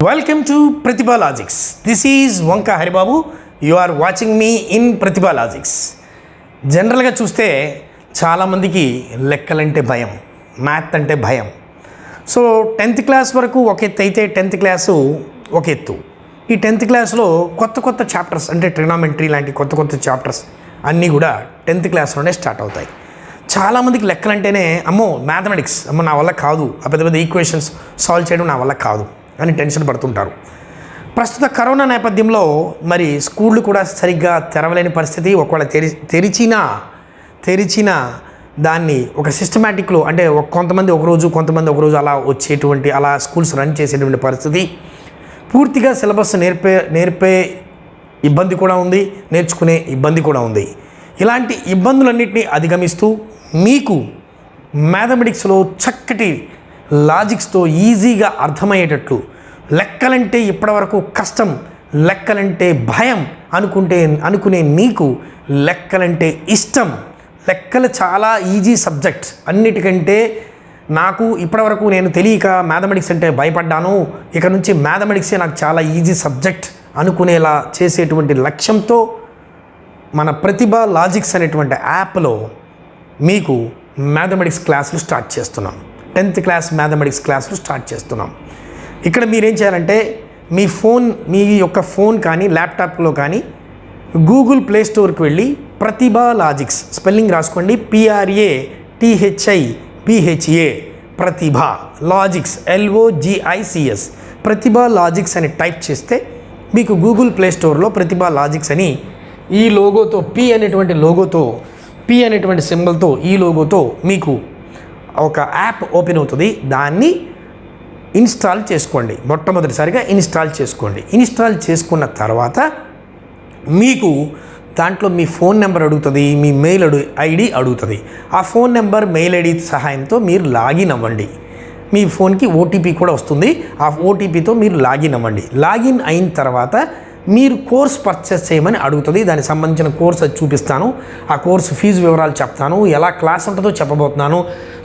Welcome to Pratibha Logics. This is Vanka Haribabu. You are watching me in Pratibha Logics. జనరల్గా చూస్తే చాలామందికి లెక్కలంటే భయం, math అంటే భయం. సో 10th క్లాస్ వరకు ఒక ఎత్తు అయితే 10th క్లాసు ఒక ఎత్తు. ఈ 10th క్లాస్లో కొత్త చాప్టర్స్ అంటే ట్రిగ్నామెట్రీ లాంటి కొత్త చాప్టర్స్ అన్నీ కూడా 10th క్లాస్లోనే స్టార్ట్ అవుతాయి. చాలామందికి లెక్కలంటేనే అమ్మో మ్యాథమెటిక్స్ అమ్మో నా వల్ల కాదు, ఆ పెద్ద ఈక్వేషన్స్ సాల్వ్ చేయడం నా వల్ల కాదు అని టెన్షన్ పడుతుంటారు. ప్రస్తుత కరోనా నేపథ్యంలో మరి స్కూళ్ళు కూడా సరిగ్గా తెరవలేని పరిస్థితి. ఒకవేళ తెరిచినా దాన్ని ఒక సిస్టమేటిక్లో అంటే కొంతమంది ఒకరోజు అలా వచ్చేటువంటి అలా స్కూల్స్ రన్ చేసేటువంటి పరిస్థితి. పూర్తిగా సిలబస్ నేర్పే ఇబ్బంది కూడా ఉంది, నేర్చుకునే ఇబ్బంది కూడా ఉంది. ఇలాంటి ఇబ్బందులన్నింటినీ అధిగమిస్తూ మీకు మ్యాథమెటిక్స్లో చక్కటి లాజిక్స్తో ఈజీగా అర్థమయ్యేటట్లు, లెక్కలంటే ఇప్పటివరకు కష్టం, లెక్కలంటే భయం అనుకునే నీకు లెక్కలంటే ఇష్టం, లెక్కలు చాలా ఈజీ సబ్జెక్ట్, అన్నిటికంటే నాకు ఇప్పటివరకు నేను తెలియక మ్యాథమెటిక్స్ అంటే భయపడ్డాను, ఇక నుంచి మ్యాథమెటిక్సే నాకు చాలా ఈజీ సబ్జెక్ట్ అనుకునేలా చేసేటువంటి లక్ష్యంతో మన ప్రతిభ లాజిక్స్ అనేటువంటి యాప్లో మీకు మ్యాథమెటిక్స్ క్లాసులు స్టార్ట్ చేస్తున్నాం. 10th క్లాస్ మ్యాథమెటిక్స్ క్లాసులు స్టార్ట్ చేస్తున్నాం. ఇక్కడ మీరేం చేయాలంటే మీ యొక్క ఫోన్ కానీ ల్యాప్టాప్లో కానీ గూగుల్ ప్లే స్టోర్కి వెళ్ళి ప్రతిభ లాజిక్స్ స్పెల్లింగ్ రాసుకోండి, PRATHIBHA ప్రతిభ లాజిక్స్ LOGICS ప్రతిభ లాజిక్స్ అని టైప్ చేస్తే మీకు గూగుల్ ప్లే స్టోర్లో ప్రతిభ లాజిక్స్ అని ఈ లోగోతో P అనేటువంటి సింబల్తో ఈ లోగోతో మీకు ఒక యాప్ ఓపెన్ అవుతుంది. దాన్ని ఇన్స్టాల్ చేసుకోండి. మొట్టమొదటిసారిగా ఇన్స్టాల్ చేసుకోండి. ఇన్స్టాల్ చేసుకున్న తర్వాత మీకు దాంట్లో మీ ఫోన్ నెంబర్ అడుగుతుంది, మీ మెయిల్ ఐడి అడుగుతుంది. ఆ ఫోన్ నెంబర్ మెయిల్ ఐడి సహాయంతో మీరు లాగిన్ అవ్వండి. మీ ఫోన్కి OTP కూడా వస్తుంది. ఆ OTPతో మీరు లాగిన్ అవ్వండి. లాగిన్ అయిన తర్వాత మీరు కోర్స్ పర్చేస్ చేయమని అడుగుతుంది. దానికి సంబంధించిన కోర్స్ అది చూపిస్తాను. ఆ కోర్సు ఫీజు వివరాలు చెప్తాను, ఎలా క్లాస్ ఉంటుందో చెప్పబోతున్నాను.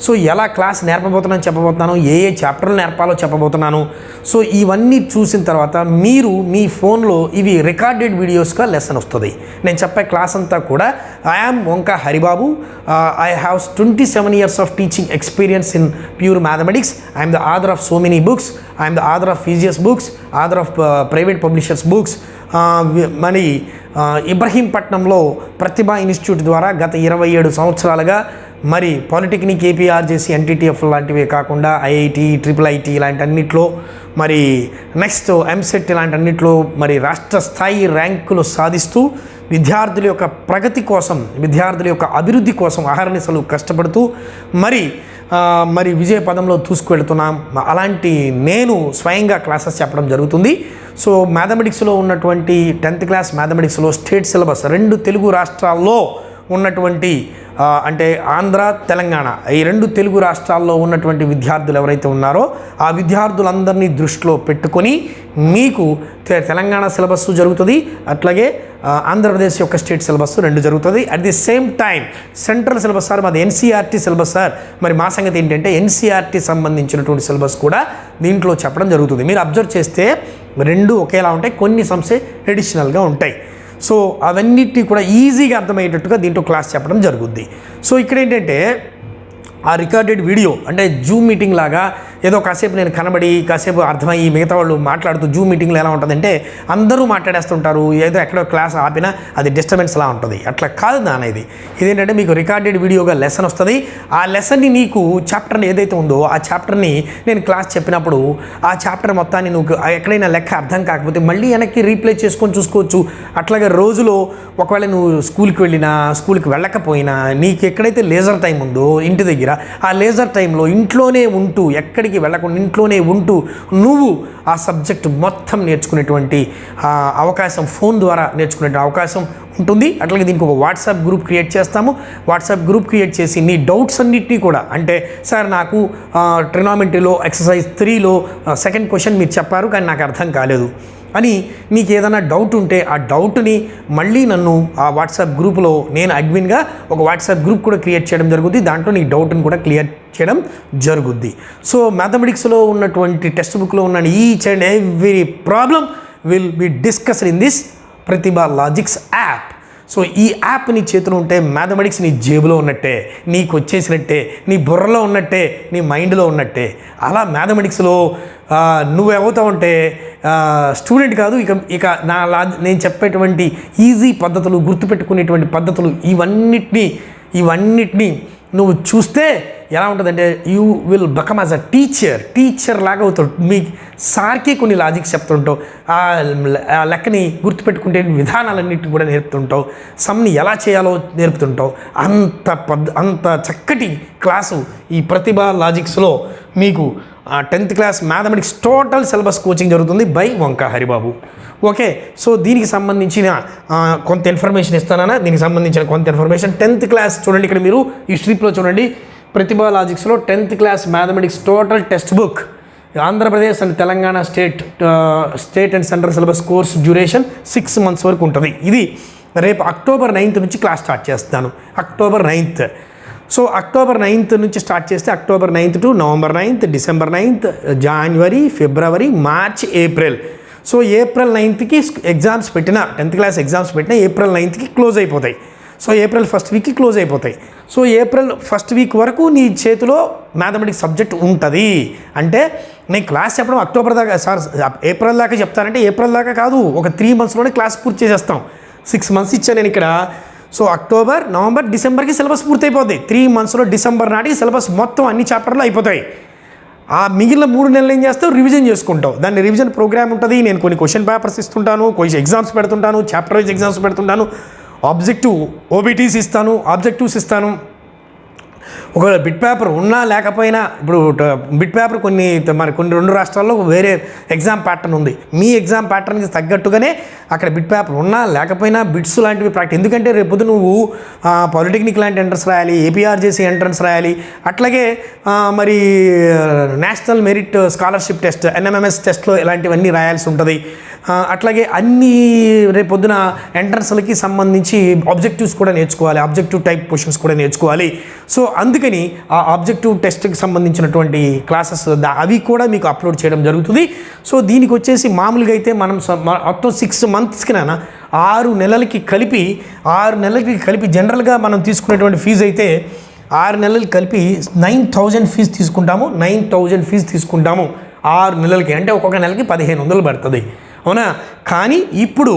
సో ఎలా క్లాస్ నేర్పబోతున్నాను చెప్పబోతున్నాను, ఏ చాప్టర్లు నేర్పాలో చెప్పబోతున్నాను. సో ఇవన్నీ చూసిన తర్వాత మీరు మీ ఫోన్లో ఇవి రికార్డెడ్ వీడియోస్గా లెసన్ వస్తుంది. నేను చెప్పే క్లాస్ అంతా కూడా I am Vanka Haribabu. I have 27 years of teaching experience in pure mathematics. I am the author of so many books. I am the author of PGS books, author of private publishers books. మరి ఇబ్రహీంపట్నంలో ప్రతిభ institute ద్వారా గత 27 సంవత్సరాలుగా మరి polytechnic, APRJC, NTTF లాంటివే కాకుండా IIT, IIIT ఇలాంటి అన్నిట్లో మరి next MSET ఇలాంటి అన్నిట్లో మరి రాష్ట్ర స్థాయి ర్యాంకులు సాధిస్తూ విద్యార్థుల యొక్క ప్రగతి కోసం, విద్యార్థుల యొక్క అభివృద్ధి కోసం అహర్నిశలు కష్టపడుతూ మరి విజయ పదంలో దూసుకువెళ్తున్నాం. అలాంటి నేను స్వయంగా క్లాసెస్ చెప్పడం జరుగుతుంది. సో మ్యాథమెటిక్స్లో ఉన్నటువంటి 10th క్లాస్ మ్యాథమెటిక్స్లో స్టేట్ సిలబస్ 2 తెలుగు రాష్ట్రాల్లో ఉన్నటువంటి అంటే ఆంధ్ర, తెలంగాణ ఈ 2 తెలుగు రాష్ట్రాల్లో ఉన్నటువంటి విద్యార్థులు ఎవరైతే ఉన్నారో ఆ విద్యార్థులందరినీ దృష్టిలో పెట్టుకొని మీకు తెలంగాణ సిలబస్ జరుగుతుంది, అట్లాగే ఆంధ్రప్రదేశ్ యొక్క స్టేట్ సిలబస్ 2 జరుగుతుంది. At the same time central syllabus sir మాది NCERT సిలబస్ సార్, మరి మా సంగతి ఏంటంటే NCERT సంబంధించినటువంటి సిలబస్ కూడా దీంట్లో చెప్పడం జరుగుతుంది. మీరు అబ్జర్వ్ చేస్తే 2 ఒకేలా ఉంటాయి, కొన్ని సమ్సే ఎడిషనల్గా ఉంటాయి. సో అవన్నిటినీ కూడా ఈజీగా అర్థమయ్యేటట్టుగా దీంట్లో క్లాస్ చెప్పడం జరుగుద్ది. సో ఇక్కడ ఏంటంటే ఆ రికార్డెడ్ వీడియో అంటే జూమ్ మీటింగ్ లాగా ఏదో కాసేపు నేను కనబడి కాసేపు అర్థమయ్యి మిగతా వాళ్ళు మాట్లాడుతూ జూమ్ మీటింగ్లో ఎలా ఉంటుందంటే అందరూ మాట్లాడేస్తుంటారు, ఏదో ఎక్కడో క్లాస్ ఆపినా అది డిస్టర్బెన్స్లా ఉంటుంది. అట్లా కాదు నానేది. ఇదేంటంటే మీకు రికార్డెడ్ వీడియోగా లెసన్ వస్తుంది. ఆ లెసన్ని నీకు చాప్టర్ని ఏదైతే ఉందో ఆ చాప్టర్ని నేను క్లాస్ చెప్పినప్పుడు ఆ చాప్టర్ మొత్తాన్ని నువ్వు ఎక్కడైనా లెక్క అర్థం కాకపోతే మళ్ళీ వెనక్కి రీప్లే చేసుకొని చూసుకోవచ్చు. అట్లాగే రోజులో ఒకవేళ నువ్వు స్కూల్కి వెళ్ళకపోయినా నీకు ఎక్కడైతే లేజర్ టైం ఉందో ఇంటి దగ్గర ఆ లేజర్ టైంలో ఇంట్లోనే ఉంటూ ఎక్కడికి వెళ్ళకుండా ఇంట్లోనే ఉంటూ నువ్వు ఆ సబ్జెక్ట్ మొత్తం నేర్చుకునేటువంటి అవకాశం, ఫోన్ ద్వారా నేర్చుకునే అవకాశం ఉంటుంది. అట్లాగే దీనికి ఒక వాట్సాప్ గ్రూప్ క్రియేట్ చేస్తాము. వాట్సాప్ గ్రూప్ క్రియేట్ చేసి నీ డౌట్స్ అన్నిటినీ కూడా అంటే సార్ నాకు ట్రిగ్నామెట్రీలో ఎక్సర్సైజ్ 3లో సెకండ్ క్వశ్చన్ మీరు చెప్పారు కానీ నాకు అర్థం కాలేదు, అని నీకు ఏదైనా డౌట్ ఉంటే ఆ డౌట్ని మళ్ళీ నన్ను ఆ వాట్సాప్ గ్రూప్లో నేను అడ్మిన్గా ఒక వాట్సాప్ గ్రూప్ కూడా క్రియేట్ చేయడం జరుగుద్ది. దాంట్లో నీ డౌట్ని కూడా క్లియర్ చేయడం జరుగుద్ది. సో మ్యాథమెటిక్స్లో ఉన్నటువంటి టెక్స్ట్ బుక్లో ఉన్న each and every problem will be discussed in this Pratibha logics app. So ఈ యాప్ నీ చేతిలో ఉంటే మ్యాథమెటిక్స్ నీ జేబులో ఉన్నట్టే, నీకు వచ్చేసినట్టే, నీ బుర్రలో ఉన్నట్టే, నీ మైండ్లో ఉన్నట్టే. అలా మ్యాథమెటిక్స్లో నువ్వేమవుతావంటే స్టూడెంట్ కాదు, ఇక నేను చెప్పేటువంటి ఈజీ పద్ధతులు, గుర్తుపెట్టుకునేటువంటి పద్ధతులు ఇవన్నిటినీ నువ్వు చూస్తే ఎలా ఉంటుందంటే you will become as a teacher లాగా అవుతాడు. మీ సార్కి కొన్ని లాజిక్స్ చెప్తుంటావు, ఆ లెక్కని గుర్తుపెట్టుకుంటే విధానాలన్నిటి కూడా నేర్పుతుంటావు, సమ్ని ఎలా చేయాలో నేర్పుతుంటావు. అంత చక్కటి క్లాసు ఈ ప్రతిభ లాజిక్స్లో మీకు 10th class mathematics total syllabus coaching జరుగుతుంది బై వంక హరిబాబు. ఓకే, సో దీనికి సంబంధించిన కొంత ఇన్ఫర్మేషన్ ఇస్తానన్నా. దీనికి సంబంధించిన కొంత ఇన్ఫర్మేషన్ 10th క్లాస్ చూడండి, ఇక్కడ మీరు ఈ స్ట్రిప్లో చూడండి. ప్రతిభ లాజిక్స్లో 10th class mathematics total text book, Andhra Pradesh and Telangana state and central syllabus course duration 6 months వరకు ఉంటుంది. ఇది రేపు October 9th నుంచి క్లాస్ స్టార్ట్ చేస్తాను. October 9th. So October 9th నుంచి స్టార్ట్ చేస్తే October 9th to November 9th, December 9th, January, February, March, April. So April 9thకి exams పెట్టిన 10th క్లాస్ ఎగ్జామ్స్ పెట్టినా April 9thకి క్లోజ్ అయిపోతాయి. సో April 1st వీక్కి క్లోజ్ అయిపోతాయి. సో April 1st వీక్ వరకు నీ చేతిలో మ్యాథమెటిక్స్ సబ్జెక్ట్ ఉంటుంది. అంటే నేను క్లాస్ చెప్పడం అక్టోబర్ దాకా, సార్ ఏప్రిల్ దాకా చెప్తానంటే ఏప్రిల్ దాకా కాదు, ఒక 3 monthsలోనే క్లాస్ పూర్తి చేసేస్తాం. 6 months ఇచ్చాను నేను ఇక్కడ. సో October, November, Decemberకి సిలబస్ పూర్తయిపోద్ది. 3 monthsలో December నాటికి సిలబస్ మొత్తం అన్ని చాప్టర్లు అయిపోతాయి. ఆ మిగిలిన 3 నెలలు ఏం చేస్తావు, రివిజన్ చేసుకుంటావు. దాన్ని రివిజన్ ప్రోగ్రామ్ ఉంటుంది. నేను కొన్ని క్వశ్చన్ పేపర్స్ ఇస్తుంటాను, కొన్ని ఎగ్జామ్స్ పెడుతుంటాను, చాప్టర్ వైజ్ ఎగ్జామ్స్ పెడుతుంటాను, OBTs ఇస్తాను, ఆబ్జెక్టివ్స్ ఇస్తాను. ఒకవేళ బిట్ పేపర్ ఉన్నా లేకపోయినా, ఇప్పుడు బిట్ పేపర్ కొన్ని 2 రాష్ట్రాల్లో వేరే ఎగ్జామ్ ప్యాటర్న్ ఉంది. మీ ఎగ్జామ్ ప్యాటర్న్కి తగ్గట్టుగానే అక్కడ బిట్ పేపర్ ఉన్నా లేకపోయినా బిట్స్ లాంటివి ప్రాక్టీస్. ఎందుకంటే రేపు నువ్వు పాలిటెక్నిక్ లాంటి ఎంట్రన్స్ రాయాలి, APRJC ఎంట్రన్స్ రాయాలి, అట్లాగే మరి national merit scholarship test, NMMS టెస్ట్లో ఇలాంటివన్నీ రాయాల్సి ఉంటుంది. అట్లాగే అన్ని రేపొద్దున ఎంట్రన్స్లకి సంబంధించి ఆబ్జెక్టివ్స్ కూడా నేర్చుకోవాలి, ఆబ్జెక్టివ్ టైప్ క్వశ్చన్స్ కూడా నేర్చుకోవాలి. సో అందుకని ఆ ఆబ్జెక్టివ్ టెస్ట్కి సంబంధించినటువంటి క్లాసెస్ అవి కూడా మీకు అప్లోడ్ చేయడం జరుగుతుంది. సో దీనికి వచ్చేసి మామూలుగా అయితే మనం మొత్తం 6 monthsకి 6 నెలలకి కలిపి జనరల్గా మనం తీసుకునేటువంటి ఫీజు అయితే 6 నెలలకి కలిపి 9,000 ఫీజు తీసుకుంటాము. 9,000 ఫీజు తీసుకుంటాము 6 నెలలకి. అంటే ఒక్కొక్క నెలకి 1,500 పడుతుంది, అవునా. కానీ ఇప్పుడు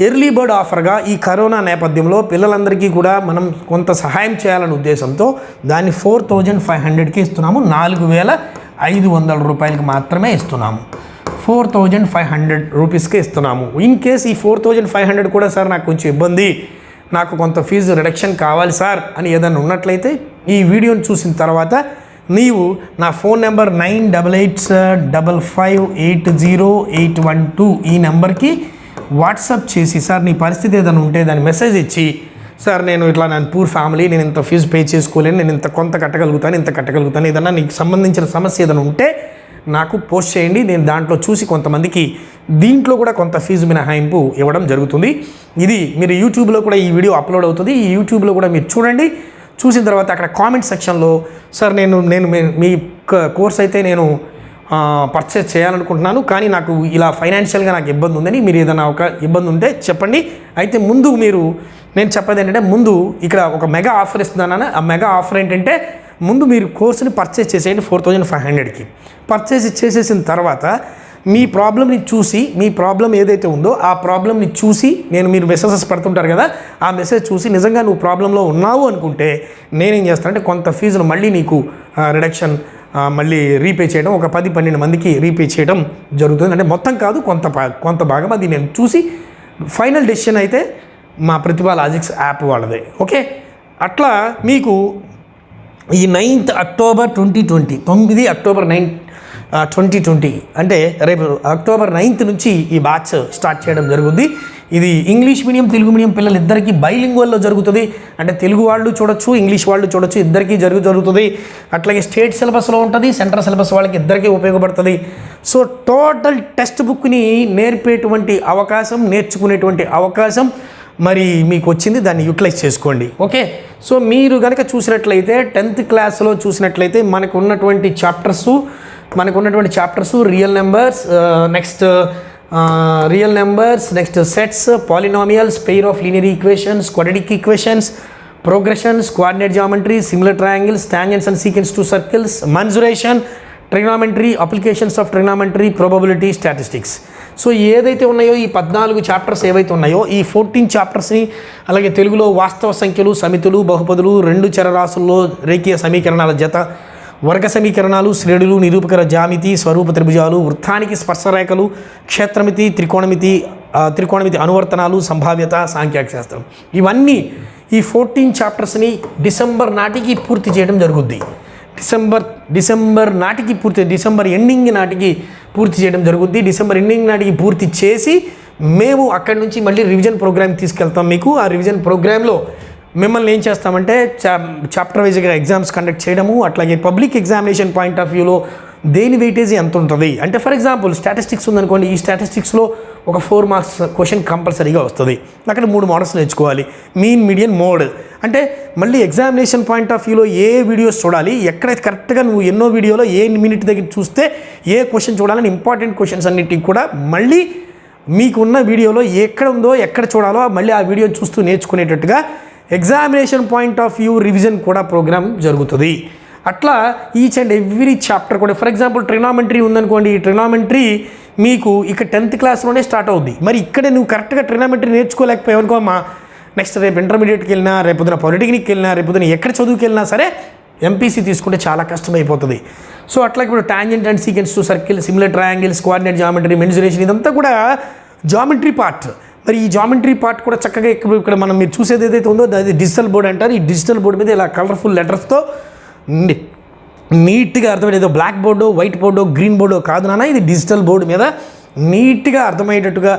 ఎర్లీ బర్డ్ ఆఫర్గా ఈ కరోనా నేపథ్యంలో పిల్లలందరికీ కూడా మనం కొంత సహాయం చేయాలనే ఉద్దేశంతో దాన్ని 4,500కి ఇస్తున్నాము. 4,500 రూపాయలకి మాత్రమే ఇస్తున్నాము. 4,500 రూపీస్కే ఇస్తున్నాము. ఇన్ కేస్ ఈ 4,500 కూడా సార్ నాకు కొంచెం ఇబ్బంది, నాకు కొంత ఫీజు రిడక్షన్ కావాలి సార్ అని ఏదైనా ఉన్నట్లయితే ఈ వీడియోని చూసిన తర్వాత నీవు నా ఫోన్ నెంబర్ 9885580812 ఈ నెంబర్కి వాట్సాప్ చేసి, సార్ నీ పరిస్థితి ఏదైనా ఉంటే దాన్ని మెసేజ్ ఇచ్చి, సార్ నేను పూర్ ఫ్యామిలీ, నేను ఇంత ఫీజు పే చేసుకోలేను, నేను ఇంత కట్టగలుగుతాను, ఏదన్నా నీకు సంబంధించిన సమస్య ఏదైనా ఉంటే నాకు పోస్ట్ చేయండి. నేను దాంట్లో చూసి కొంతమందికి దీంట్లో కూడా కొంత ఫీజు మినహాయింపు ఇవ్వడం జరుగుతుంది. ఇది మీరు యూట్యూబ్లో కూడా ఈ వీడియో అప్లోడ్ అవుతుంది. ఈ యూట్యూబ్లో కూడా మీరు చూడండి. చూసిన తర్వాత అక్కడ కామెంట్ సెక్షన్లో సార్ నేను మీ కోర్స్ అయితే నేను పర్చేస్ చేయాలనుకుంటున్నాను, కానీ నాకు ఇలా ఫైనాన్షియల్గా నాకు ఇబ్బంది ఉందని, మీరు ఏదైనా ఒక ఇబ్బంది ఉంటే చెప్పండి. అయితే ముందు నేను చెప్పేది ఏంటంటే, ముందు ఇక్కడ ఒక మెగా ఆఫర్ ఇస్తున్నాను. ఆ మెగా ఆఫర్ ఏంటంటే, ముందు మీరు కోర్సుని పర్చేస్ చేసేయండి 4,500కి. పర్చేస్ చేసేసిన తర్వాత మీ ప్రాబ్లమ్ని చూసి, మీ ప్రాబ్లం ఏదైతే ఉందో ఆ ప్రాబ్లమ్ని చూసి, మీరు మెసేజెస్ పెడుతుంటారు కదా, ఆ మెసేజ్ చూసి నిజంగా నువ్వు ప్రాబ్లంలో ఉన్నావు అనుకుంటే నేనేం చేస్తానంటే కొంత ఫీజును మళ్ళీ నీకు రిడక్షన్ మళ్ళీ రీపే చేయడం, ఒక 10-12 మందికి రీపే చేయడం జరుగుతుంది. అంటే మొత్తం కాదు, కొంత భాగం అది నేను చూసి ఫైనల్ డెసిషన్ అయితే మా ప్రతిభ లాజిక్స్ యాప్ వాళ్ళదే. ఓకే, అట్లా మీకు ఈ 9th October 2020, 9 October 2020 అంటే రేపు అక్టోబర్ 9th నుంచి ఈ బ్యాచ్ స్టార్ట్ చేయడం జరుగుతుంది. ఇది ఇంగ్లీష్ మీడియం తెలుగు మీడియం పిల్లలు ఇద్దరికీ బైలింగ్వల్లో జరుగుతుంది. అంటే తెలుగు వాళ్ళు చూడొచ్చు, ఇంగ్లీష్ వాళ్ళు చూడొచ్చు, ఇద్దరికీ జరుగుతుంది. అట్లాగే స్టేట్ సిలబస్లో ఉంటుంది, సెంట్రల్ సిలబస్ వాళ్ళకి ఇద్దరికీ ఉపయోగపడుతుంది. సో టోటల్ టెక్స్ట్ బుక్ని నేర్పేటువంటి అవకాశం, నేర్చుకునేటువంటి అవకాశం మరి మీకు వచ్చింది. దాన్ని యూటిలైజ్ చేసుకోండి. ఓకే, సో మీరు కనుక చూసినట్లయితే 10th క్లాస్లో చూసినట్లయితే మనకు ఉన్నటువంటి chapters real numbers, next sets, polynomials, pair of linear equations, quadratic equations, progressions, coordinate geometry, similar triangles, tangents and secants to circles, mensuration, trigonometry, applications of trigonometry, probability, statistics. So ఏదైతే ఉన్నాయో ఈ 14 chapters ఏవైతే ఉన్నాయో ఈ 14 చాప్టర్స్ని, అలాగే తెలుగులో వాస్తవ సంఖ్యలు, సమితులు, బహుపదులు, 2 చరరాశుల్లో రేఖీయ సమీకరణాల జత, వర్గ సమీకరణాలు, శ్రేణులు, నిరూపకర జామితి, స్వరూప త్రిభుజాలు, వృత్తానికి స్పర్శరేఖలు, క్షేత్రమితి, త్రికోణమితి అనువర్తనాలు, సంభావ్యత, సాంఖ్యశాస్త్రం, ఇవన్నీ ఈ 14 చాప్టర్స్ని డిసెంబర్ నాటికి పూర్తి చేయడం జరుగుద్ది. డిసెంబర్ ఎండింగ్ నాటికి పూర్తి చేయడం జరుగుద్ది. డిసెంబర్ ఎండింగ్ నాటికి పూర్తి చేసి మేము అక్కడి నుంచి మళ్ళీ రివిజన్ ప్రోగ్రామ్ తీసుకెళ్తాం. మీకు ఆ రివిజన్ ప్రోగ్రాంలో మిమ్మల్ని ఏం చేస్తామంటే చాప్టర్ వైజ్గా ఎగ్జామ్స్ కండక్ట్ చేయడము, అట్లాగే పబ్లిక్ ఎగ్జామినేషన్ పాయింట్ ఆఫ్ వ్యూలో దేని వెయిటేజ్ ఎంత ఉంటుంది అంటే, ఫర్ ఎగ్జాంపుల్ స్టాటిస్టిక్స్ ఉందనుకోండి, ఈ స్టాటిస్టిక్స్లో ఒక 4 మార్క్స్ క్వశ్చన్ కంపల్సరీగా వస్తుంది. అక్కడ 3 మోడల్స్ నేర్చుకోవాలి. మీన్, మీడియన్, మోడ్ అంటే మళ్ళీ ఎగ్జామినేషన్ పాయింట్ ఆఫ్ వ్యూలో ఏ వీడియోస్ చూడాలి, ఎక్కడైతే కరెక్ట్గా నువ్వు ఎన్నో వీడియోలో ఏ మినిట్ దగ్గర చూస్తే ఏ క్వశ్చన్ చూడాలని ఇంపార్టెంట్ క్వశ్చన్స్ అన్నిటికి కూడా మళ్ళీ మీకున్న వీడియోలో ఎక్కడ ఉందో ఎక్కడ చూడాలో మళ్ళీ ఆ వీడియో చూస్తూ నేర్చుకునేటట్టుగా examination point of view revision కూడా ప్రోగ్రామ్ జరుగుతుంది. అట్లా ఈచ్ అండ్ ఎవ్రీ చాప్టర్ కూడా, ఫర్ ఎగ్జాంపుల్ ట్రిగ్నామెట్రీ ఉందనుకోండి, ఈ ట్రిగ్నామెట్రీ మీకు ఇక్కడ 10th క్లాస్లోనే స్టార్ట్ అవుద్ది. మరి ఇక్కడ నువ్వు కరెక్ట్గా ట్రిగ్నామెట్రీ నేర్చుకోలేకపోయావు అనుకో, నెక్స్ట్ రేపు ఇంటర్మీడియట్కి వెళ్ళినా, రేపొద్దున పాలిటెక్నిక్కి వెళ్ళినా, రేపొద్దున ఎక్కడ చదువుకి వెళ్ళినా సరే ఎంపీసీ తీసుకుంటే చాలా కష్టమైపోతుంది. సో అట్లా ఇప్పుడు tangent and secants to circle, similar triangles, coordinate geometry, mensuration, ఇదంతా కూడా జామెట్రీ పార్ట్. మరి ఈ జామెట్రీ పార్ట్ కూడా చక్కగా ఇక్కడ మనం మీరు చూసేది ఏదైతే ఉందో అది డిజిటల్ బోర్డ్ అంటారు. ఈ డిజిటల్ బోర్డు మీద ఇలా కలర్ఫుల్ లెటర్స్తో నీట్గా అర్థమయ్యేది, ఏదో black board, white board, green board కాదు నాన్న, ఇది డిజిటల్ బోర్డు మీద నీట్గా అర్థమయ్యేటట్టుగా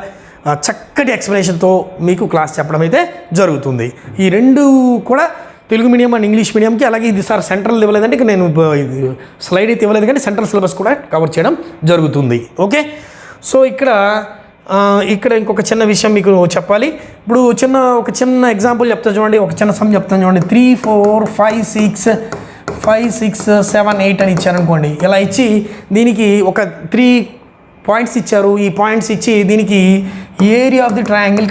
చక్కటి ఎక్స్ప్లెనేషన్తో మీకు క్లాస్ చెప్పడం అయితే జరుగుతుంది. ఈ 2 కూడా తెలుగు మీడియం అండ్ ఇంగ్లీష్ మీడియంకి. అలాగే ఇది సార్ సెంట్రల్ ఇవ్వలేదంటే ఇక నేను స్లైడ్ అయితే ఇవ్వలేదు, కానీ సెంట్రల్ సిలబస్ కూడా కవర్ చేయడం జరుగుతుంది. ఓకే, సో ఇక్కడ ఇంకొక చిన్న విషయం మీకు చెప్పాలి. ఇప్పుడు ఒక చిన్న ఎగ్జాంపుల్ చెప్తాను చూడండి, ఒక చిన్న సమ్ చెప్తాను చూడండి. 3, 4, 5, 6, 7, 8 అని ఇచ్చారనుకోండి. ఇలా ఇచ్చి దీనికి ఒక 3 పాయింట్స్ ఇచ్చారు. ఈ పాయింట్స్ ఇచ్చి దీనికి ఏరియా ఆఫ్ ది ట్రయాంగిల్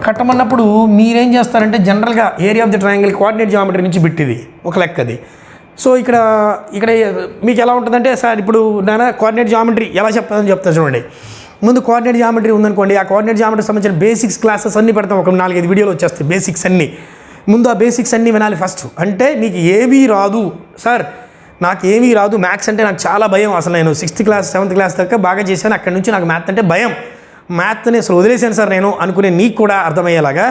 కట్టమన్నప్పుడు మీరేం చేస్తారంటే, జనరల్గా area of the triangle coordinate geometry నుంచి బిట్టిది ఒక లెక్కది. సో ఇక్కడ మీకు ఎలా ఉంటుందంటే, సార్ ఇప్పుడు నాన్న కోఆర్డినేట్ జామెట్రీ ఎలా చెప్తాను చూడండి. ముందు కోఆర్డినేట్ జామెట్రీ ఉందనుకోండి, ఆ కోఆర్డినేట్ జామెట్రీ సంబంధించిన బేసిక్స్ క్లాసెస్ అన్నీ పెడతాం. ఒక 4-5 వీడియోలు వచ్చేస్తాయి బేసిక్స్ అన్నీ. ముందు ఆ బేసిక్స్ అన్నీ వినాలి ఫస్ట్. అంటే నీకు ఏమీ రాదు సార్, నాకు ఏమీ రాదు, మ్యాథ్స్ అంటే నాకు చాలా భయం, అసలు నేను 6th క్లాస్ 7th క్లాస్ దాకా బాగా చేశాను, అక్కడి నుంచి నాకు మ్యాథ్ అంటే భయం, మ్యాథ్ని అసలు వదిలేసాను సార్ నేను అనుకునే నీకు కూడా అర్థమయ్యేలాగా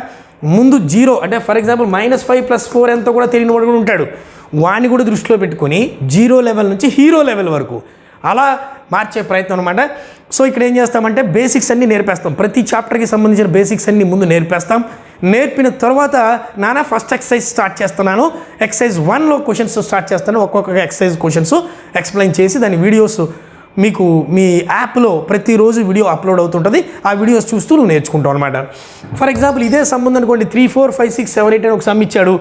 ముందు 0 అంటే ఫర్ ఎగ్జాంపుల్ -5 + 4 ఎంతో కూడా తెలియని వాడు కూడా ఉంటాడు. వాడిని కూడా దృష్టిలో పెట్టుకొని 0 లెవెల్ నుంచి హీరో లెవెల్ వరకు అలా మార్చే ప్రయత్నం అనమాట. సో ఇక్కడ ఏం చేస్తామంటే బేసిక్స్ అన్నీ నేర్పేస్తాం. ప్రతి చాప్టర్కి సంబంధించిన బేసిక్స్ అన్నీ ముందు నేర్పేస్తాం. నేర్పిన తర్వాత ఫస్ట్ ఎక్సర్సైజ్ స్టార్ట్ చేస్తున్నాను. ఎక్సర్సైజ్ 1లో క్వశ్చన్స్ స్టార్ట్ చేస్తాను. ఒక్కొక్క ఎక్సర్సైజ్ క్వశ్చన్స్ ఎక్స్ప్లెయిన్ చేసి దాని వీడియోస్ మీకు మీ యాప్లో ప్రతిరోజు వీడియో అప్లోడ్ అవుతుంటుంది. ఆ వీడియోస్ చూస్తూ నువ్వు నేర్చుకుంటావు అనమాట. ఫర్ ఎగ్జాంపుల్ ఇదే సమ్ ఉందనుకోండి, 3, 4, 5, 6, 7, 8 అని ఒక సమ్ ఇచ్చాడు.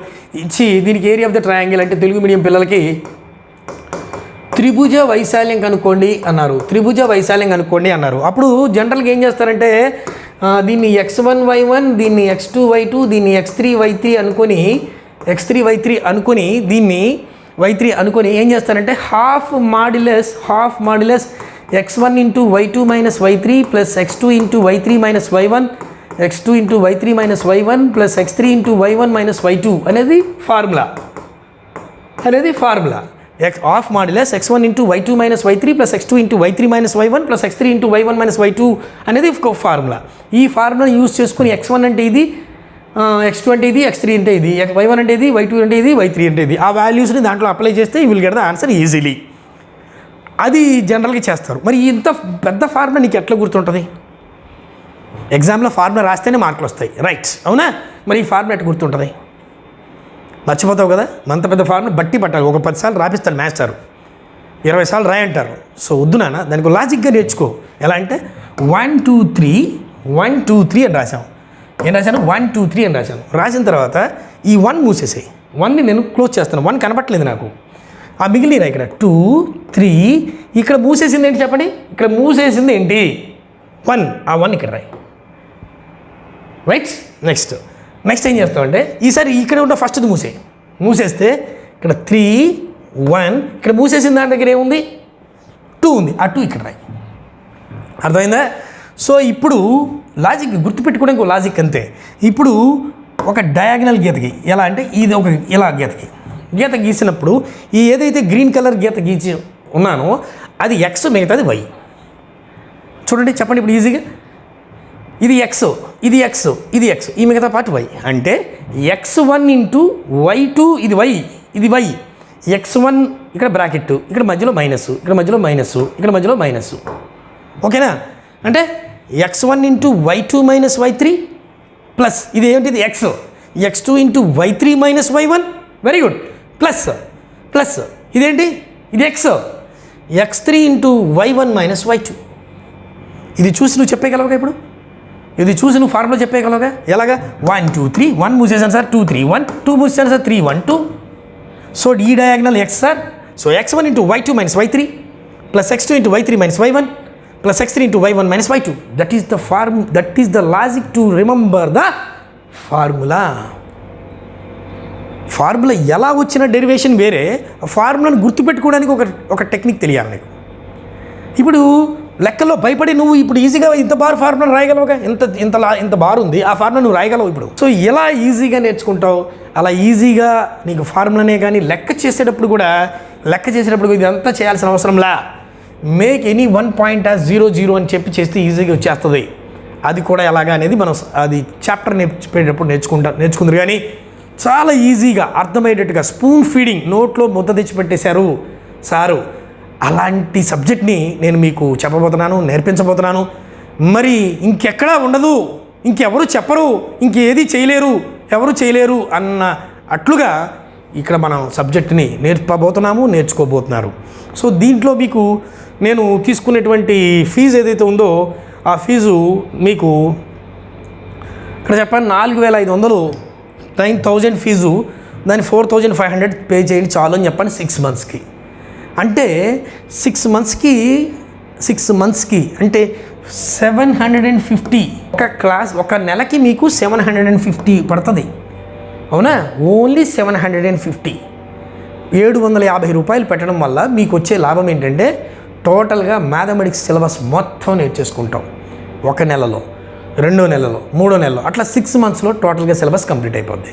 ఇచ్చి దీనికి ఏరియా ఆఫ్ ద ట్రయాంగిల్ అంటే తెలుగు మీడియం పిల్లలకి త్రిభుజ వైశాల్యం కనుక్కోండి అన్నారు. అప్పుడు జనరల్గా ఏం చేస్తారంటే దీన్ని x1, y1, దీన్ని x2, y2, దీన్ని x3, y3 అనుకొని దీన్ని y3 అనుకొని ఏం చేస్తారంటే half modulus x1 × y2 - y3 plus x2 × y3 - y1 x2 × y3 - y1 plus x3 × y1 - y2 అనేది formula. Half modulus x1 × y2 - y3 plus x2 × y3 - y1 plus x3 × y1 - y2 అనేది ఒక formula. ఈ formula use చేసుకుని x1 అంటే ఇది, x2 అంటే ఇది, x3 అంటే ఇది, y1 అంటే ఇది, y2 అంటే ఇది, y3 అంటే ఇది. ఆ వాల్యూస్ని దాంట్లో అప్లై చేస్తే you will get the answer easily. అది జనరల్గా చేస్తారు. మరి ఇంత పెద్ద ఫార్ములా నీకు ఎట్లా గుర్తుంటుంది? ఎగ్జామ్లో ఫార్ములా రాస్తేనే మార్కులు వస్తాయి, రైట్? అవునా? మరి ఈ ఫార్ములా ఎట్లా గుర్తుంటుంది? మర్చిపోతావు కదా. అంత పెద్ద ఫార్ములా బట్టి పట్టాలి. ఒక 10 సార్లు రాపిస్తాడు మాస్టారు, 20 సార్లు రాయంటారు. సో వద్దు నాన్న, దానికి లాజిక్గా నేర్చుకో. ఎలా అంటే 1 2 3 1 2 3 అని రాసాం. ఏం రాశాను? 1 2 3 అని రాశాను. రాసిన తర్వాత ఈ 1 మూసేసాయి. 1ని నేను క్లోజ్ చేస్తాను. 1 కనపట్లేదు నాకు. ఆ మిగిలిన ఇక్కడ 2 3 ఇక్కడ మూసేసింది ఏంటి చెప్పండి? ఇక్కడ మూసేసింది ఏంటి? 1. ఆ 1 ఇక్కడ రాయి, రైట్? నెక్స్ట్ ఏం చేస్తామంటే ఈసారి ఇక్కడ ఉన్న ఫస్ట్ది మూసేస్తే ఇక్కడ 3 1 ఇక్కడ మూసేసిన దాని దగ్గర ఏముంది? 2 ఉంది. ఆ 2 ఇక్కడ రాయి. అర్థమైందా? సో ఇప్పుడు లాజిక్ గుర్తుపెట్టుకోవడానికి ఒక లాజిక్ అంతే. ఇప్పుడు ఒక డయాగ్నల్ గీతకి ఎలా అంటే ఇది ఒక ఇలా గీత గీసినప్పుడు ఈ ఏదైతే గ్రీన్ కలర్ గీత గీసి ఉన్నానో అది ఎక్స్, మిగతాది వై. చూడండి, చెప్పండి ఇప్పుడు ఈజీగా. ఇది ఎక్స్, ఇది ఎక్స్, ఇది ఎక్స్, ఈ మిగతా పార్ట్ వై. అంటే x1 ఇంటూ y2 ఇది వై, ఇది వై. x1 ఇక్కడ బ్రాకెట్, ఇక్కడ మధ్యలో మైనస్, ఇక్కడ మధ్యలో మైనస్, ఇక్కడ మధ్యలో మైనస్. ఓకేనా? అంటే x1 into y2 minus y3 plus ఇది ఏమిటిది? x2 into y3 minus y1. Very good. Plus ఇదేంటి? ఇది x3 into y1 minus y2. ఇది చూసి నువ్వు చెప్పేయగలవుగా ఇప్పుడు? ఇది చూసి నువ్వు ఫార్ములా చెప్పేయగలవుగా? ఎలాగా? 1 2 3 1 మూసేసాను సార్, 2 3 1 2 మూసేసాను సార్, 3 1 2. సో ఈ diagonal x sir. So x1 into y2 minus y3 plus x2 into y3 minus y1 plus x3 into y1 minus y2. That is the logic to remember the formula. Formula ఎలా వచ్చిన derivation వేరే, ఫార్ములాను గుర్తుపెట్టుకోవడానికి ఒక technique తెలియాలి నీకు. ఇప్పుడు లెక్కల్లో భయపడి నువ్వు ఇప్పుడు ఈజీగా ఇంత బార్ ఫార్ములా రాయగలవుగా? ఇంత బార్ ఉంది, ఆ ఫార్ములా నువ్వు రాయగలవు ఇప్పుడు. సో ఎలా ఈజీగా నేర్చుకుంటావు? అలా ఈజీగా నీకు ఫార్ములానే. కానీ లెక్క చేసేటప్పుడు ఇదంతా చేయాల్సిన అవసరంలా. మేక్ ఎనీ 1 పాయింట్ యాజ్ 0 0 అని చేస్తే ఈజీగా వచ్చేస్తుంది. అది కూడా ఎలాగా అనేది మనం అది చాప్టర్ నేర్చుకునేటప్పుడు నేర్చుకుందరు. కానీ చాలా ఈజీగా అర్థమయ్యేటట్టుగా స్పూన్ ఫీడింగ్, నోట్లో ముద్ద తెచ్చిపెట్టేశారు సారు. అలాంటి సబ్జెక్ట్ని నేను మీకు చెప్పబోతున్నాను, నేర్పించబోతున్నాను. మరి ఇంకెక్కడా ఉండదు, ఇంకెవరు చెప్పరు, ఇంకేది ఎవరు చేయలేరు అన్న అట్లుగా ఇక్కడ మనం సబ్జెక్ట్ని నేర్చుకోబోతున్నారు. సో దీంట్లో మీకు నేను తీసుకునేటువంటి ఫీజు ఏదైతే ఉందో ఆ ఫీజు మీకు ఇక్కడ చెప్పాను 4500, 9000 ఫీజు. దాన్ని 4500 పే చేయండి చాలు అని చెప్పాను 6 మంత్స్కి. అంటే 6 మంత్స్కి అంటే 750. ఒక నెలకి మీకు 750 పడుతుంది. అవునా? ఓన్లీ 750. 750 రూపాయలు పెట్టడం వల్ల మీకు వచ్చే లాభం ఏంటంటే టోటల్గా మ్యాథమెటిక్స్ సిలబస్ మొత్తం నేర్చేసుకుంటాం. 1 నెలలో, 2 నెలలో, 3 నెలలో, అట్లా 6 మంత్స్లో టోటల్గా సిలబస్ కంప్లీట్ అయిపోద్ది.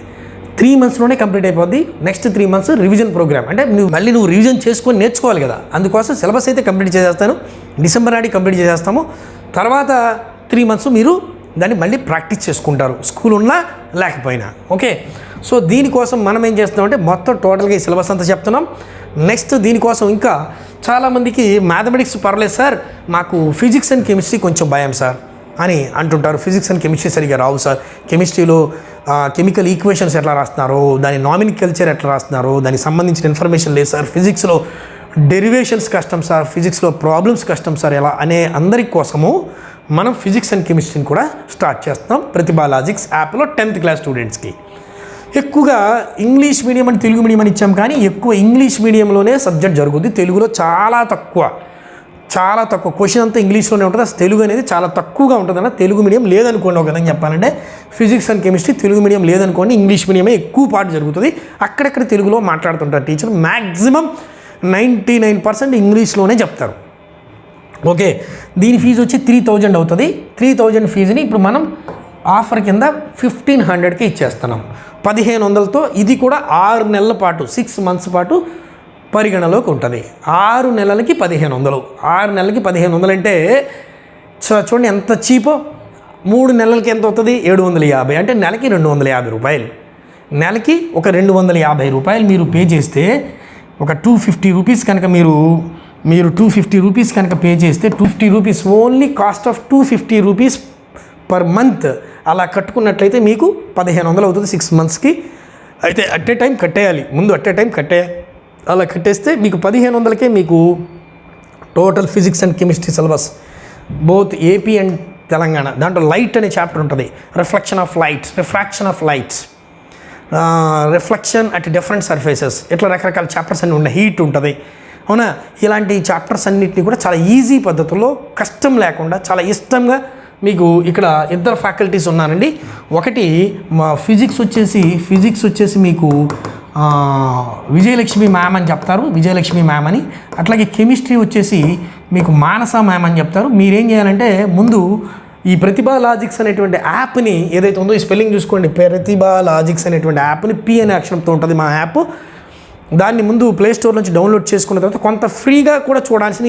3 మంత్స్లోనే కంప్లీట్ అయిపోద్ది. Next 3 months revision programme. అంటే నువ్వు రివిజన్ చేసుకొని నేర్చుకోవాలి కదా. అందుకోసం సిలబస్ అయితే కంప్లీట్ చేసేస్తాను. డిసెంబర్ నాటికి కంప్లీట్ చేసేస్తాము. తర్వాత 3 మంత్స్ మీరు దాన్ని మళ్ళీ ప్రాక్టీస్ చేసుకుంటారు, స్కూల్ ఉన్నా లేకపోయినా. ఓకే. సో దీనికోసం మనం ఏం చేస్తున్నామంటే మొత్తం టోటల్గా ఈ సిలబస్ అంతా చెప్తున్నాం. నెక్స్ట్ దీనికోసం ఇంకా చాలామందికి మ్యాథమెటిక్స్ పర్లేదు సార్, మాకు ఫిజిక్స్ అండ్ కెమిస్ట్రీ కొంచెం భయం సార్ అని అంటుంటారు. ఫిజిక్స్ అండ్ కెమిస్ట్రీ సరిగ్గా రావు సార్. కెమిస్ట్రీలో కెమికల్ ఈక్వేషన్స్ ఎట్లా రాస్తున్నారో, దాని నామినికల్చర్ ఎట్లా రాస్తున్నారో దానికి సంబంధించిన ఇన్ఫర్మేషన్ లేదు సార్. ఫిజిక్స్లో డెరివేషన్స్ కష్టం సార్, ఫిజిక్స్లో ప్రాబ్లమ్స్ కష్టం సార్. ఎలా అనే అందరి కోసము మనం ఫిజిక్స్ అండ్ కెమిస్ట్రీని కూడా స్టార్ట్ చేస్తాం ప్రతిభా లాజిక్స్ యాప్లో 10th క్లాస్ స్టూడెంట్స్కి. ఎక్కువగా ఇంగ్లీష్ మీడియం అని తెలుగు మీడియం అని ఇచ్చాం, కానీ ఎక్కువ ఇంగ్లీష్ మీడియంలోనే సబ్జెక్ట్ జరుగుద్ది. తెలుగులో చాలా తక్కువ క్వశ్చన్ అంతా ఇంగ్లీష్లోనే ఉంటుంది. అసలు తెలుగు అనేది చాలా తక్కువగా ఉంటుందన్న. తెలుగు మీడియం లేదనుకోండి, ఒక విధంగా చెప్పాలంటే physics and chemistry Telugu medium లేదనుకోండి, ఇంగ్లీష్ మీడియమే ఎక్కువ పార్ట్ జరుగుతుంది. అక్కడెక్కడ తెలుగులో మాట్లాడుతుంటారు టీచర్. మ్యాక్సిమం 99% ఇంగ్లీష్లోనే చెప్తారు. ఓకే. దీని ఫీజు వచ్చి 3000 అవుతుంది. 3000 ఫీజుని ఇప్పుడు మనం ఆఫర్ కింద 1500కి ఇచ్చేస్తున్నాం. 1500తో ఇది కూడా 6 నెలల పాటు, 6 మంత్స్ పాటు పరిగణలోకి ఉంటుంది. 6 నెలలకి 1500. 6 నెలలకి 1500 అంటే చూడండి ఎంత చీపో. 3 నెలలకి ఎంత అవుతుంది? 750. అంటే నెలకి 250 రూపాయలు. నెలకి ఒక 250 రూపాయలు మీరు పే చేస్తే, ఒక 250 రూపీస్ కనుక మీరు 250 రూపీస్ కనుక పే చేస్తే, 250 rupees only cost of 250 rupees per month అలా కట్టుకున్నట్లయితే మీకు 1500 అవుతుంది 6 మంత్స్కి. అయితే అట్ ఏ టైం కట్టేయాలి, ముందు అట్ ఏ టైం కట్టేయాలి. అలా కట్టేస్తే మీకు 1500కే మీకు total physics and chemistry syllabus both AP and Telangana. దాంట్లో లైట్ అనే చాప్టర్ ఉంటుంది, refraction of lights, reflection at different surfaces, ఇట్లా రకరకాల చాప్టర్స్ అన్నీ ఉన్నాయి. హీట్ ఉంటుంది, అవునా? ఇలాంటి చాప్టర్స్ అన్నింటినీ కూడా చాలా ఈజీ పద్ధతుల్లో, కష్టం లేకుండా చాలా ఇష్టంగా మీకు ఇక్కడ 2 ఫ్యాకల్టీస్ ఉన్నారండి. ఒకటి మా ఫిజిక్స్ వచ్చేసి మీకు విజయలక్ష్మి మ్యామ్ అని చెప్తారు, విజయలక్ష్మి మ్యామ్ అని. అట్లాగే కెమిస్ట్రీ వచ్చేసి మీకు మానస మ్యామ్ అని చెప్తారు. మీరేం చేయాలంటే ముందు ఈ ప్రతిభా లాజిక్స్ అనేటువంటి యాప్ని ఏదైతే ఉందో, ఈ స్పెల్లింగ్ చూసుకోండి, ప్రతిభా లాజిక్స్ అనేటువంటి యాప్ని పి అనే అక్షరంతో ఉంటుంది మా యాప్. దాన్ని ముందు ప్లేస్టోర్ నుంచి డౌన్లోడ్ చేసుకున్న తర్వాత కొంత ఫ్రీగా కూడా చూడాల్సిన,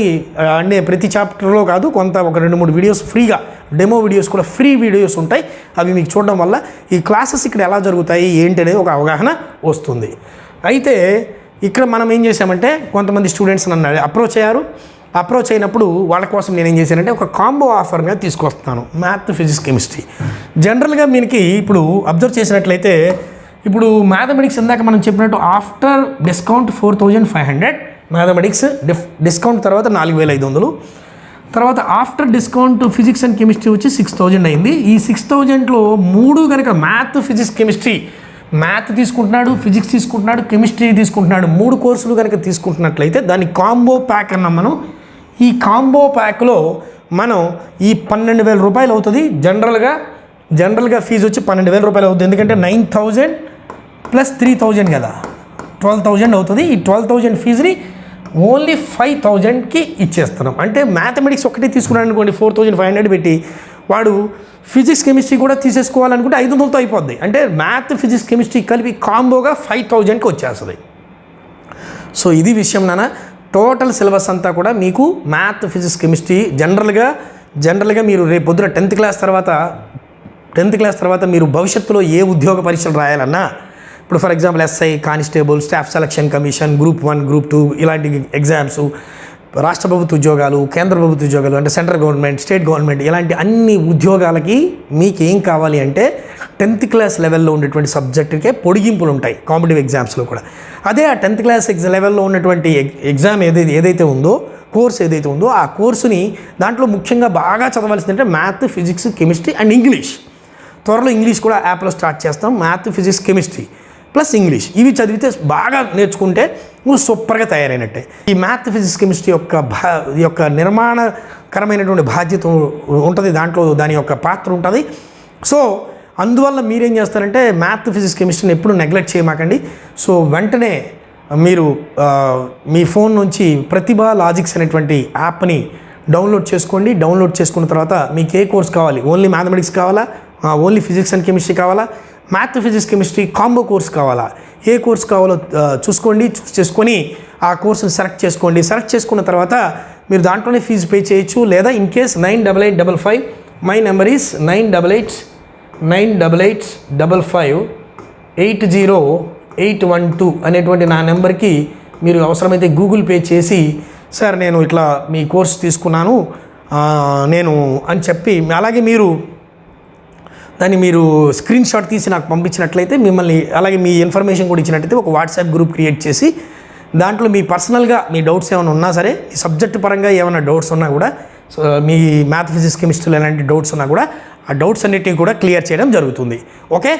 అంటే ప్రతి చాప్టర్లో కాదు, కొంత ఒక 2-3 వీడియోస్ ఫ్రీగా, డెమో వీడియోస్ కూడా ఫ్రీ వీడియోస్ ఉంటాయి. అవి మీకు చూడడం వల్ల ఈ క్లాసెస్ ఇక్కడ ఎలా జరుగుతాయి ఏంటి అనేది ఒక అవగాహన వస్తుంది. అయితే ఇక్కడ మనం ఏం చేసామంటే, కొంతమంది స్టూడెంట్స్ నన్ను అప్రోచ్ అయినప్పుడు వాళ్ళ కోసం నేను ఏం చేశానంటే ఒక కాంబో ఆఫర్గా తీసుకొస్తున్నాను, మ్యాథ్, ఫిజిక్స్, కెమిస్ట్రీ. జనరల్గా మీకు ఇప్పుడు అబ్జర్వ్ చేసినట్లయితే, ఇప్పుడు మ్యాథమెటిక్స్ ఇందాక మనం చెప్పినట్టు ఆఫ్టర్ డిస్కౌంట్ 4500, మ్యాథమెటిక్స్ డిస్కౌంట్ తర్వాత 4500, తర్వాత after discount physics and chemistry వచ్చి 6000 అయింది. ఈ 6000లో 3 కనుక మ్యాథ్, ఫిజిక్స్, కెమిస్ట్రీ, మ్యాథ్ తీసుకుంటున్నాడు, ఫిజిక్స్ తీసుకుంటున్నాడు, కెమిస్ట్రీ తీసుకుంటున్నాడు, 3 కోర్సులు కనుక తీసుకుంటున్నట్లయితే దాన్ని కాంబో ప్యాక్ అన్నాం మనం. ఈ కాంబో ప్యాక్లో మనం ఈ 12000 రూపాయలు అవుతుంది. జనరల్గా ఫీజు వచ్చి 12000 రూపాయలు అవుతుంది, ఎందుకంటే 9000 ప్లస్ 3000 కదా, 12000 అవుతుంది. ఈ 12000 ఫీజుని ఓన్లీ 5000కి ఇచ్చేస్తున్నాం. అంటే మ్యాథమెటిక్స్ ఒకటి తీసుకున్నాడు అనుకోండి, 4500 పెట్టి, వాడు ఫిజిక్స్, కెమిస్ట్రీ కూడా తీసేసుకోవాలనుకుంటే 500తో అయిపోద్ది. అంటే మ్యాథ్, ఫిజిక్స్, కెమిస్ట్రీ కలిపి కాంబోగా 5000కి వచ్చేస్తుంది. సో ఇది విషయం నాన్న. టోటల్ సిలబస్ అంతా కూడా మీకు మ్యాథ్, ఫిజిక్స్, కెమిస్ట్రీ జనరల్గా మీరు రేపు పొద్దున 10th క్లాస్ తర్వాత మీరు భవిష్యత్తులో ఏ ఉద్యోగ పరీక్షలు రాయాలన్నా, ఇప్పుడు for example SI, constable, staff selection commission, group 1, group 2 ఇలాంటి ఎగ్జామ్స్, రాష్ట్ర ప్రభుత్వ ఉద్యోగాలు, కేంద్ర ప్రభుత్వ ఉద్యోగాలు, అంటే సెంట్రల్ గవర్నమెంట్, స్టేట్ గవర్నమెంట్, ఇలాంటి అన్ని ఉద్యోగాలకి మీకు ఏం కావాలి అంటే 10th క్లాస్ లెవెల్లో ఉండేటువంటి సబ్జెక్టుకే పొడిగింపులు ఉంటాయి కాంపిటేటివ్ ఎగ్జామ్స్లో కూడా. అదే ఆ 10th క్లాస్ లెవెల్లో ఉన్నటువంటి ఎగ్జామ్ ఏదైతే ఉందో, కోర్స్ ఏదైతే ఉందో, ఆ కోర్సుని దాంట్లో ముఖ్యంగా బాగా చదవాల్సిందంటే math, physics, chemistry and English. త్వరలో ఇంగ్లీష్ కూడా యాప్లో స్టార్ట్ చేస్తాం. Math, physics, chemistry plus English, ఇవి చదివితే బాగా నేర్చుకుంటే నువ్వు సూపర్గా తయారైనట్టే. ఈ మ్యాథ్, ఫిజిక్స్, కెమిస్ట్రీ యొక్క నిర్మాణకరమైనటువంటి బాధ్యత ఉంటుంది, దాంట్లో దాని యొక్క పాత్ర ఉంటుంది. సో అందువల్ల మీరేం చేస్తారంటే మ్యాథ్, ఫిజిక్స్, కెమిస్ట్రీని ఎప్పుడు నెగ్లెక్ట్ చేయమాకండి. సో వెంటనే మీరు మీ ఫోన్ నుంచి ప్రతిభా లాజిక్స్ అనేటువంటి యాప్ని డౌన్లోడ్ చేసుకోండి. డౌన్లోడ్ చేసుకున్న తర్వాత మీకు ఏ కోర్స్ కావాలి, ఓన్లీ మ్యాథమెటిక్స్ కావాలా, ఓన్లీ ఫిజిక్స్ అండ్ కెమిస్ట్రీ కావాలా, math, physics, chemistry combo course కావాలా, ఏ కోర్స్ కావాలో చూస్ చేసుకొని ఆ కోర్సుని సెలెక్ట్ చేసుకోండి. సెలెక్ట్ చేసుకున్న తర్వాత మీరు దాంట్లోనే ఫీజు పే చేయొచ్చు. లేదా in case 98855, my number is 98855 అనేటువంటి నా నెంబర్కి మీరు అవసరమైతే గూగుల్ పే చేసి, సార్ నేను ఇట్లా మీ కోర్స్ తీసుకున్నాను నేను అని చెప్పి, అలాగే మీరు స్క్రీన్ షాట్ తీసి నాకు పంపించినట్లయితే, మిమ్మల్ని అలాగే మీ ఇన్ఫర్మేషన్ కూడా ఇచ్చినట్లయితే ఒక వాట్సాప్ గ్రూప్ క్రియేట్ చేసి, దాంట్లో మీ పర్సనల్గా మీ డౌట్స్ ఏమైనా ఉన్నా సరే, ఈ సబ్జెక్ట్ పరంగా ఏమైనా డౌట్స్ ఉన్నా కూడా, మీ మ్యాథ్, ఫిజిక్స్, కెమిస్ట్రీలో ఎలాంటి డౌట్స్ ఉన్నా కూడా ఆ డౌట్స్ అన్నిటిని కూడా క్లియర్ చేయడం జరుగుతుంది. ఓకే,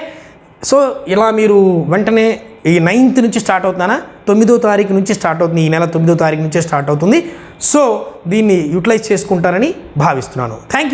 సో ఇలా మీరు వెంటనే ఈ 9th నుంచి స్టార్ట్ అవుతుందా, 9వ తారీఖు నుంచి స్టార్ట్ అవుతుంది, ఈ నెల 9వ తారీఖు నుంచే స్టార్ట్ అవుతుంది. సో దీన్ని యూటిలైజ్ చేసుకుంటారని భావిస్తున్నాను. Thank you.